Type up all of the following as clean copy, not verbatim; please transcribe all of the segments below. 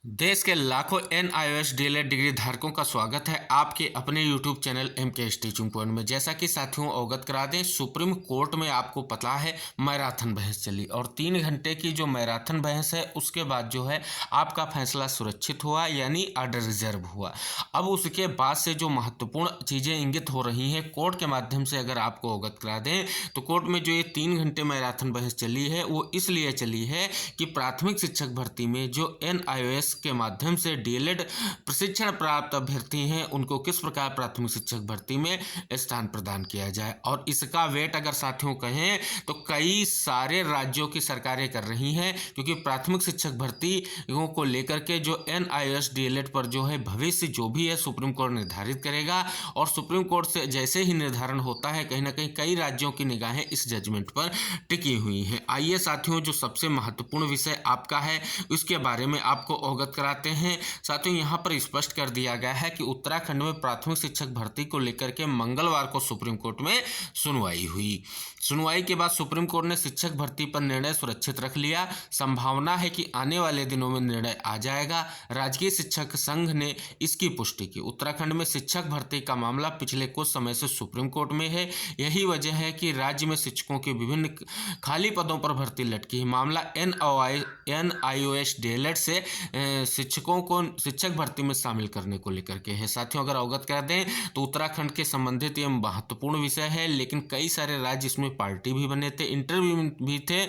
देश के लाखों NIOS डीएलएड डिग्री धारकों का स्वागत है आपके अपने YouTube channel MK teaching point में। जैसा कि साथियों अवगत करा दें, सुप्रीम कोर्ट में आपको पता है मैराथन बहस चली और 3 घंटे की जो मैराथन बहस है उसके बाद जो है आपका फैसला सुरक्षित हुआ, यानी ऑर्डर रिजर्व हुआ। अब उसके बाद से जो महत्वपूर्ण चीज़ें इंगित हो रही हैं कोर्ट के माध्यम से अगर आपको अवगत करा दें तो कोर्ट में जो ये 3 घंटे मैराथन बहस चली है वो इसलिए चली है कि प्राथमिक शिक्षक भर्ती में जो NIOS के माध्यम से डीएलएड प्रशिक्षण प्राप्त अभ्यर्थी हैं उनको किस प्रकार प्राथमिक शिक्षक भर्ती में स्थान प्रदान किया जाए। और इसका वेट अगर साथियों कहें तो कई सारे राज्यों की सरकारें कर रही हैं, क्योंकि प्राथमिक शिक्षक भर्तियों को लेकर के जो NIOS डीएलएड पर जो है भविष्य जो भी है सुप्रीम कोर्ट निर्धारित करेगा। और सुप्रीम कोर्ट से जैसे ही निर्धारण होता है कहीं ना कहीं कई राज्यों की निगाहें इस जजमेंट पर टिकी हुई हैं। आइए साथियों, जो सबसे महत्वपूर्ण विषय आपका है उसके बारे में आपको अवगत कराते हैं। साथियों, यहाँ पर स्पष्ट कर दिया गया है कि उत्तराखंड में प्राथमिक शिक्षक भर्ती को लेकर के मंगलवार को सुप्रीम कोर्ट में सुनवाई हुई। सुनवाई के बाद सुप्रीम कोर्ट ने शिक्षक भर्ती पर निर्णय सुरक्षित रख लिया। संभावना है कि आने वाले दिनों में निर्णय आ जाएगा। राजकीय शिक्षक संघ ने इसकी पुष्टि की। उत्तराखंड में शिक्षक भर्ती का मामला पिछले कुछ समय से सुप्रीम कोर्ट में है। यही वजह है कि राज्य में शिक्षकों के विभिन्न खाली पदों पर भर्ती लटकी है। मामला NIOS डीएलएड से शिक्षकों को शिक्षक भर्ती में शामिल करने को लेकर के है। साथियों, अगर अवगत कर दें तो उत्तराखंड के संबंधित ये महत्वपूर्ण विषय है, लेकिन कई सारे राज्य इसमें पार्टी भी बने थे, इंटरव्यू भी थे।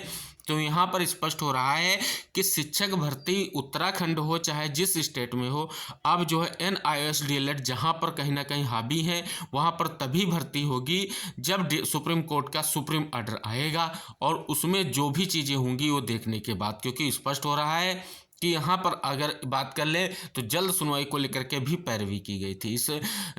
तो यहाँ पर स्पष्ट हो रहा है कि शिक्षक भर्ती उत्तराखंड हो चाहे जिस स्टेट में हो, अब जो है NIOS डीएलएड जहाँ पर कहीं ना कहीं हावी है वहाँ पर तभी भर्ती होगी जब सुप्रीम कोर्ट का सुप्रीम ऑर्डर आएगा और उसमें जो भी चीज़ें होंगी वो देखने के बाद, क्योंकि स्पष्ट हो रहा है कि यहाँ पर अगर बात कर ले तो जल्द सुनवाई को लेकर के भी पैरवी की गई थी। इस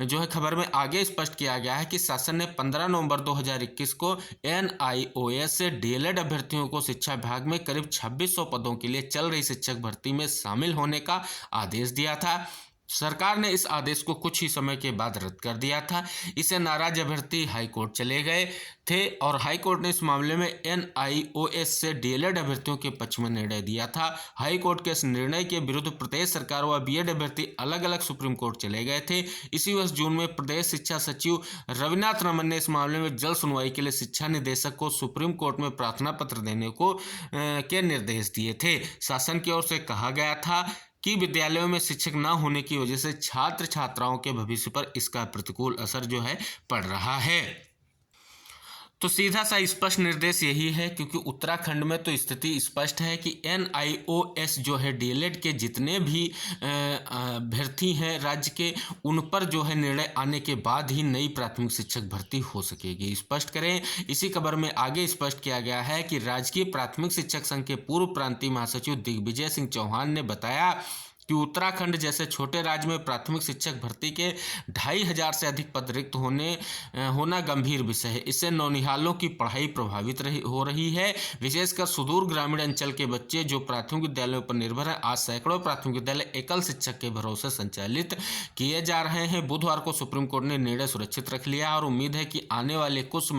जो है खबर में आगे स्पष्ट किया गया है कि शासन ने 15 नवंबर 2021 को NIOS से डीएलएड अभ्यर्थियों को शिक्षा विभाग में करीब 2600 पदों के लिए चल रही शिक्षक भर्ती में शामिल होने का आदेश दिया था। सरकार ने इस आदेश को कुछ ही समय के बाद रद्द कर दिया था। इससे नाराज अभ्यर्थी हाईकोर्ट चले गए थे और हाईकोर्ट ने इस मामले में NIOS से डीएलएड अभ्यर्थियों के पक्ष में निर्णय दिया था। हाईकोर्ट के इस निर्णय के विरुद्ध प्रदेश सरकार व बीएड अभ्यर्थी अलग अलग सुप्रीम कोर्ट चले गए थे। इसी वर्ष जून में प्रदेश शिक्षा सचिव रविनाथ रमन ने इस मामले में जल्द सुनवाई के लिए शिक्षा निदेशक को सुप्रीम कोर्ट में प्रार्थना पत्र देने के निर्देश दिए थे। शासन की ओर से कहा गया था कि विद्यालयों में शिक्षक न होने की वजह से छात्र छात्राओं के भविष्य पर इसका प्रतिकूल असर जो है पड़ रहा है। तो सीधा सा स्पष्ट निर्देश यही है, क्योंकि उत्तराखंड में तो स्थिति स्पष्ट है कि NIOS जो है डीएलएड के जितने भी अभ्यर्थी हैं राज्य के, उन पर जो है निर्णय आने के बाद ही नई प्राथमिक शिक्षक भर्ती हो सकेगी। स्पष्ट करें, इसी खबर में आगे स्पष्ट किया गया है कि राजकीय प्राथमिक शिक्षक संघ के पूर्व प्रांतीय महासचिव दिग्विजय सिंह चौहान ने बताया कि उत्तराखंड जैसे छोटे राज्य में प्राथमिक शिक्षक भर्ती के 2500 से अधिक पद रिक्त होना गंभीर विषय है। इससे नौनिहालों की पढ़ाई प्रभावित हो रही है। विशेषकर सुदूर ग्रामीण अंचल के बच्चे जो प्राथमिक विद्यालयों पर निर्भर है। आज सैकड़ों प्राथमिक विद्यालय एकल शिक्षक के भरोसे संचालित किए जा रहे हैं। बुधवार को सुप्रीम कोर्ट ने निर्णय सुरक्षित रख लिया और उम्मीद है कि आने वाले कुछ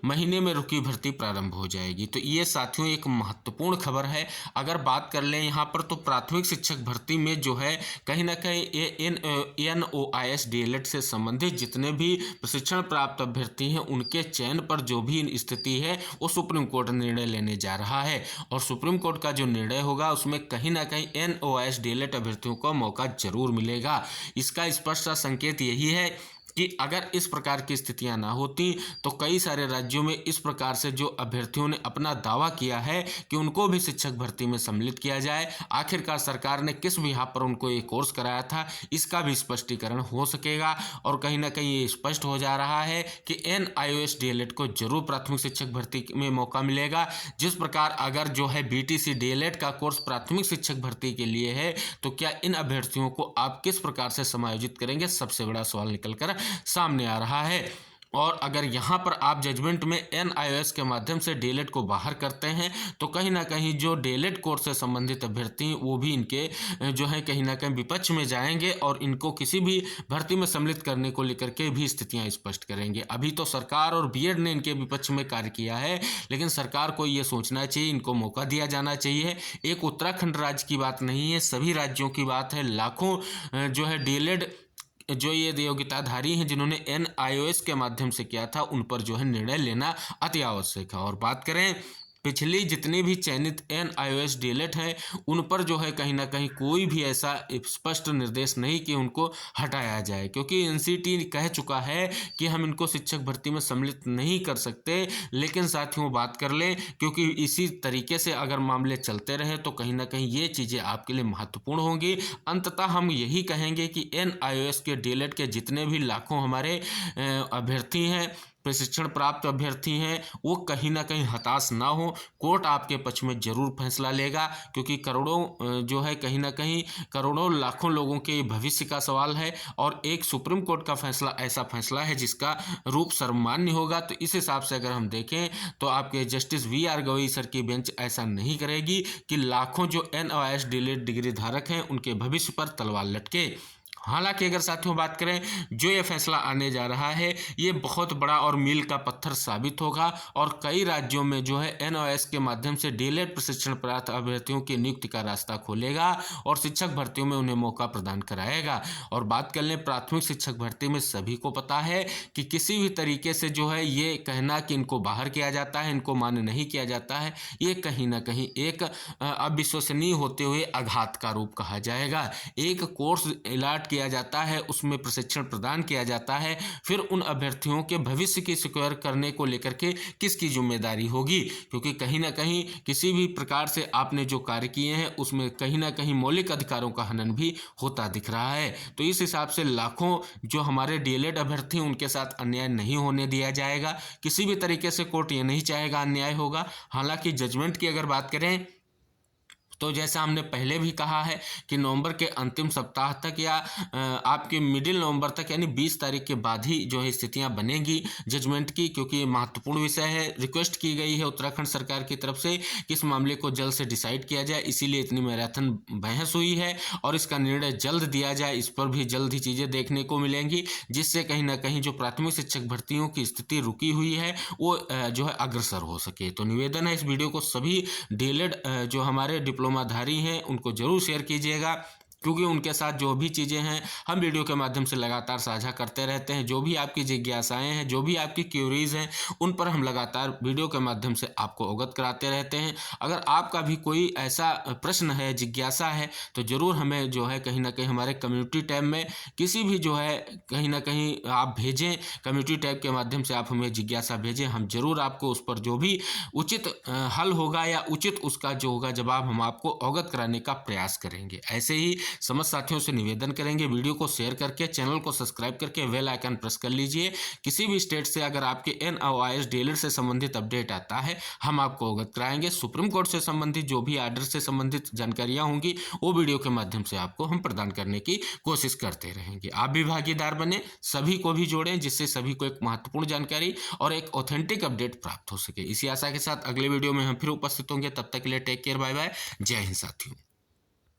महीने में रुकी भर्ती प्रारंभ हो जाएगी। तो ये साथियों एक महत्वपूर्ण खबर है। अगर बात कर लें यहाँ पर तो प्राथमिक शिक्षक भर्ती में जो है कहीं ना कहीं NIOS डीएलएड से संबंधित जितने भी प्रशिक्षण प्राप्त अभ्यर्थी हैं उनके चयन पर जो भी स्थिति है वो सुप्रीम कोर्ट निर्णय लेने जा रहा है। और सुप्रीम कोर्ट का जो निर्णय होगा उसमें कहीं ना कहीं NIOS डीएलएड अभ्यर्थियों को मौका जरूर मिलेगा। इसका स्पष्ट सा संकेत यही है कि अगर इस प्रकार की स्थितियां ना होती तो कई सारे राज्यों में इस प्रकार से जो अभ्यर्थियों ने अपना दावा किया है कि उनको भी शिक्षक भर्ती में सम्मिलित किया जाए, आखिरकार सरकार ने किस बिहाफ पर उनको ये कोर्स कराया था, इसका भी स्पष्टीकरण हो सकेगा। और कहीं ना कहीं ये स्पष्ट हो जा रहा है कि NIOS डीएलएड को जरूर प्राथमिक शिक्षक भर्ती में मौका मिलेगा। जिस प्रकार अगर जो है BTC डीएलएड का कोर्स प्राथमिक शिक्षक भर्ती के लिए है तो क्या इन अभ्यर्थियों को आप किस प्रकार से समायोजित करेंगे, सबसे बड़ा सवाल निकल कर सामने आ रहा है। और अगर यहाँ पर आप जजमेंट में NIOS के माध्यम से डीएलएड को बाहर करते हैं तो कहीं ना कहीं जो डीएलएड कोर्स से संबंधित अभ्यर्थी हैं वो भी इनके जो है कहीं ना कहीं विपक्ष में जाएंगे और इनको किसी भी भर्ती में सम्मिलित करने को लेकर के भी स्थितियां स्पष्ट करेंगे। अभी तो सरकार और बीएड ने इनके विपक्ष में कार्य किया है, लेकिन सरकार को ये सोचना चाहिए, इनको मौका दिया जाना चाहिए। एक उत्तराखंड राज्य की बात नहीं है, सभी राज्यों की बात है। लाखों जो है डीएलएड जो ये योग्यताधारी हैं जिन्होंने NIOS के माध्यम से किया था, उन पर जो है निर्णय लेना अति आवश्यक है। और बात करें पिछली जितनी भी चयनित NIOS डीएलएड हैं उन पर जो है कहीं ना कहीं कोई भी ऐसा स्पष्ट निर्देश नहीं कि उनको हटाया जाए, क्योंकि NCT कह चुका है कि हम इनको शिक्षक भर्ती में सम्मिलित नहीं कर सकते। लेकिन साथियों बात कर लें, क्योंकि इसी तरीके से अगर मामले चलते रहे तो कहीं ना कहीं ये चीज़ें आपके लिए महत्वपूर्ण होंगी। अंततः हम यही कहेंगे कि NIOS के डीएलएड के जितने भी लाखों हमारे अभ्यर्थी हैं, प्रशिक्षण प्राप्त अभ्यर्थी हैं, वो कहीं ना कहीं हताश ना हो। कोर्ट आपके पक्ष में जरूर फैसला लेगा, क्योंकि करोड़ों जो है कहीं ना कहीं करोड़ों लाखों लोगों के भविष्य का सवाल है और एक सुप्रीम कोर्ट का फैसला ऐसा फैसला है जिसका रूप सर्वमान्य होगा। तो इस हिसाब से अगर हम देखें तो आपके जस्टिस VR गवई सर की बेंच ऐसा नहीं करेगी कि लाखों जो NIOS डीएलएड डिग्री धारक हैं उनके भविष्य पर तलवार लटके। हालांकि अगर साथियों बात करें, जो ये फैसला आने जा रहा है ये बहुत बड़ा और मील का पत्थर साबित होगा और कई राज्यों में जो है NIOS के माध्यम से डीएलएड प्रशिक्षण प्राप्त अभ्यर्थियों की नियुक्ति का रास्ता खोलेगा और शिक्षक भर्तियों में उन्हें मौका प्रदान कराएगा। और बात कर लें प्राथमिक शिक्षक भर्ती में, सभी को पता है कि किसी भी तरीके से जो है ये कहना कि इनको बाहर किया जाता है, इनको मान्य नहीं किया जाता है, ये कहीं ना कहीं एक अविश्वसनीय होते हुए आघात का रूप कहा जाएगा। एक कोर्स अलॉट किया जाता है, उसमें प्रशिक्षण प्रदान किया जाता है, फिर उन अभ्यर्थियों के भविष्य की सिक्योर करने को लेकर के किसकी जिम्मेदारी होगी? क्योंकि कहीं ना कहीं किसी भी प्रकार से आपने जो कार्य किए हैं उसमें कहीं ना कहीं मौलिक अधिकारों का हनन भी होता दिख रहा है। तो इस हिसाब से लाखों जो हमारे डीएलएड अभ्यर्थी उनके साथ अन्याय नहीं होने दिया जाएगा। किसी भी तरीके से कोर्ट ये नहीं चाहेगा अन्याय होगा। हालांकि जजमेंट की अगर बात करें तो जैसा हमने पहले भी कहा है कि नवंबर के अंतिम सप्ताह तक या आपके मिडिल नवंबर तक यानी 20 तारीख के बाद ही जो है स्थितियां बनेगी जजमेंट की, क्योंकि ये महत्वपूर्ण विषय है। रिक्वेस्ट की गई है उत्तराखंड सरकार की तरफ से कि इस मामले को जल्द से डिसाइड किया जाए, इसीलिए इतनी मैराथन बहस हुई है और इसका निर्णय जल्द दिया जाए। इस पर भी जल्द ही चीज़ें देखने को मिलेंगी, जिससे कहीं ना कहीं जो प्राथमिक शिक्षक भर्तियों की स्थिति रुकी हुई है वो जो है अग्रसर हो सके। तो निवेदन है इस वीडियो को सभी डीएलएड जो हमारे डिप्लोमाधारी हैं उनको जरूर शेयर कीजिएगा, क्योंकि उनके साथ जो भी चीज़ें हैं हम वीडियो के माध्यम से लगातार साझा करते रहते हैं। जो भी आपकी जिज्ञासाएं हैं, जो भी आपकी क्यूरीज हैं, उन पर हम लगातार वीडियो के माध्यम से आपको अवगत कराते रहते हैं। अगर आपका भी कोई ऐसा प्रश्न है, जिज्ञासा है, तो ज़रूर हमें जो है कहीं ना कहीं हमारे कम्युनिटी टैब में किसी भी जो है कहीं ना कहीं आप भेजें, कम्युनिटी टैब के माध्यम से आप हमें जिज्ञासा भेजें, हम जरूर आपको उस पर जो भी उचित हल होगा या उचित उसका जो होगा जवाब हम आपको अवगत कराने का प्रयास करेंगे। ऐसे ही समस्त साथियों से निवेदन करेंगे, वीडियो को शेयर करके चैनल को सब्सक्राइब करके बेल आइकन प्रेस कर लीजिए। किसी भी स्टेट से अगर आपके NIOS डीएलएड से संबंधित अपडेट आता है हम आपको अवगत कराएंगे। सुप्रीम कोर्ट से संबंधित जो भी आर्डर से संबंधित जानकारियां होंगी वो वीडियो के माध्यम से आपको हम प्रदान करने की कोशिश करते रहेंगे। आप भी भागीदार बने, सभी को भी जोड़ें, जिससे सभी को एक महत्वपूर्ण जानकारी और एक ऑथेंटिक अपडेट प्राप्त हो सके। इसी आशा के साथ अगले वीडियो में हम फिर उपस्थित होंगे। तब तक के लिए टेक केयर, बाय बाय, जय हिंद साथियों।